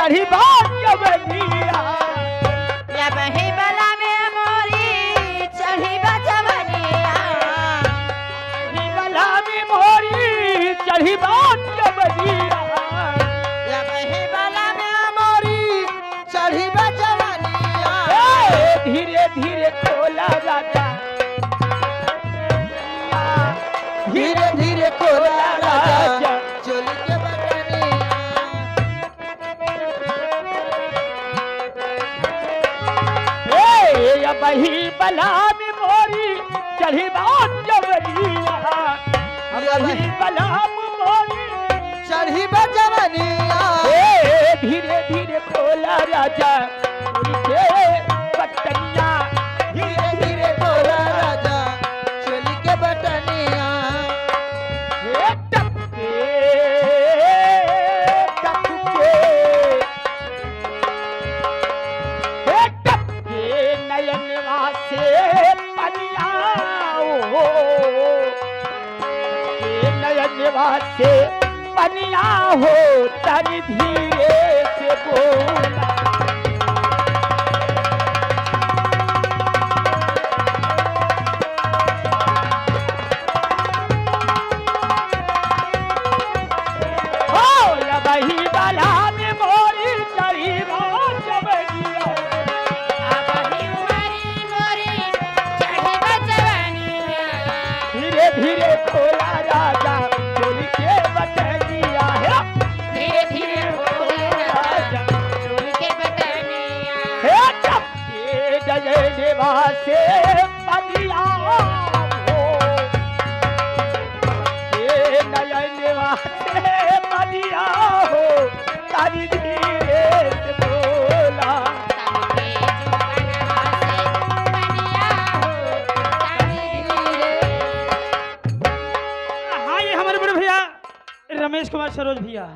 चढ़ी बात जवनिया जब ही बला में मोरी चढ़ी बजवनिया ही बला में मोरी चढ़ी बात जवनिया जब ही बला में मोरी चढ़ी बजवनिया धीरे धीरे खोला राजा धीरे धीरे खोला राजा चोली के बटनिया बही बला में मोरी चढ़ी बात जवनिया बही बला में मोरी चढ़ी बजवनिया धीरे धीरे खोला राजा के बटनिया धीरे धीरे खोला राजा चोली के बटनिया टपके नयन वासे पनिया नयन वासे पनिया हो तनि धीरे से बोला बही बला में मोरी चढ़ी बात जवनिया धीरे धीरे खोला राजा चोली के बटनिया है धीरे धीरे खोला राजा चोली के बटनिया टपके नयन वासे पनिया हो नयन वासे पनिया हो तनि धीरे से बोला हाँ ये हमारे बड़े भैया रमेश कुमार सरोज भैया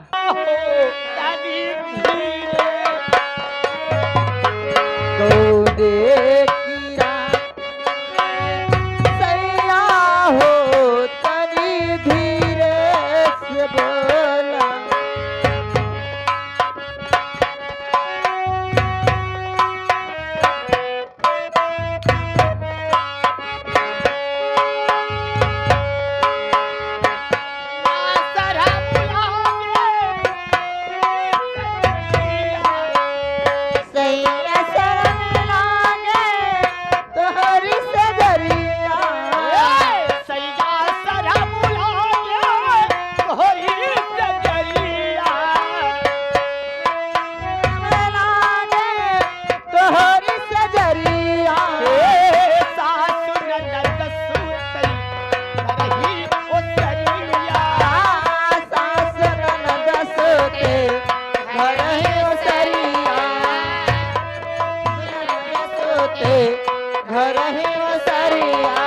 घर है सरिया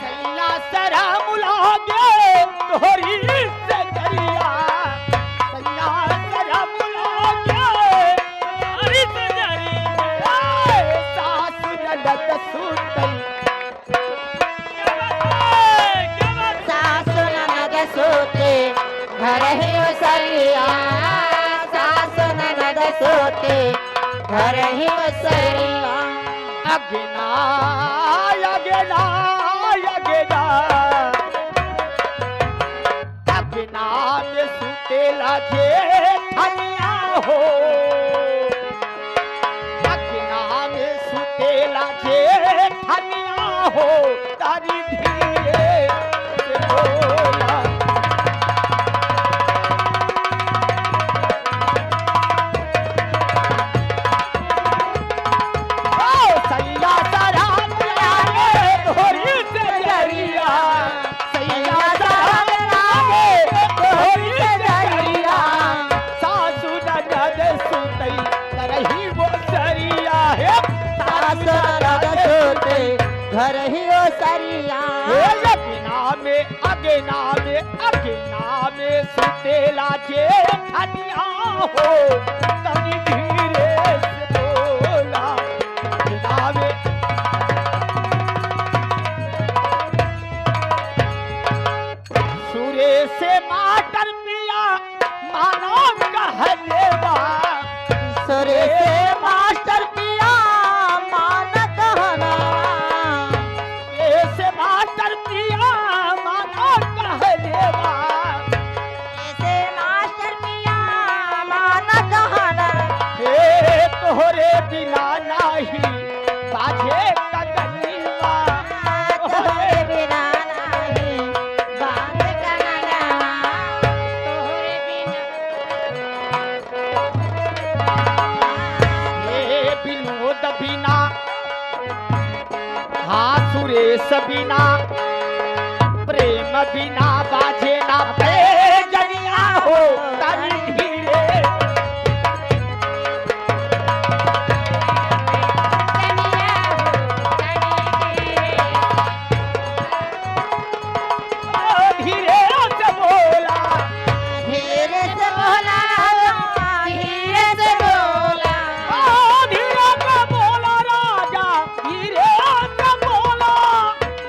सैया सरा मुलागे तोहरी से जरिया सैया सरा मुलागे तोहरी से जरिया सास ननद सुतई सास ननद सोते घर है सरिया सास ननद सोते घर है सरिया अगना अगना अगना अगना में सुतेला जे ठनिया हो अगना में सुतेला जे ठनिया हो तारी धीरे से बोला सैया सरा मुलागे तोहरी से जरिया सैया सरा मुलागे तोहरी से जरिया सासु ननद सुतई करही वो सरिया है सास ननद सोते घर ही सरिया अगना में सुतेला जे ठनिया हो तनी धीरे से बोला अगना में सुरे से माटर पिया मानो कहले बा बिना नाही बाजे कगनिया तोहरे बिना नाही बांध कंगनवा तोहरे बिना हे विनोद बिना हाँ सुरेश बिना प्रेम बिना बाजे ना पैजनिया हो ताली धीरे कनिया धीरे से बोला धीरे से बोला धीरे से बोला धीरे से बोला राजा धीरे से बोला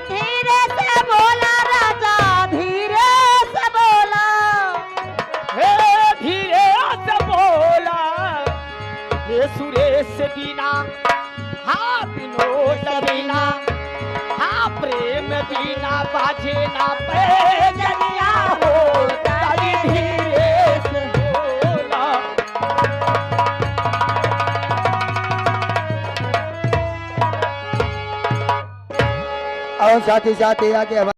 धीरे से बोला राजा धीरे से बोला हे धीरे से बोला हे सुरेश बिना हाँ विनोद बिना हाँ प्रेम बिना बाजे ना पैजनिया हो ताली धीरे से बोला और साथ ही आगे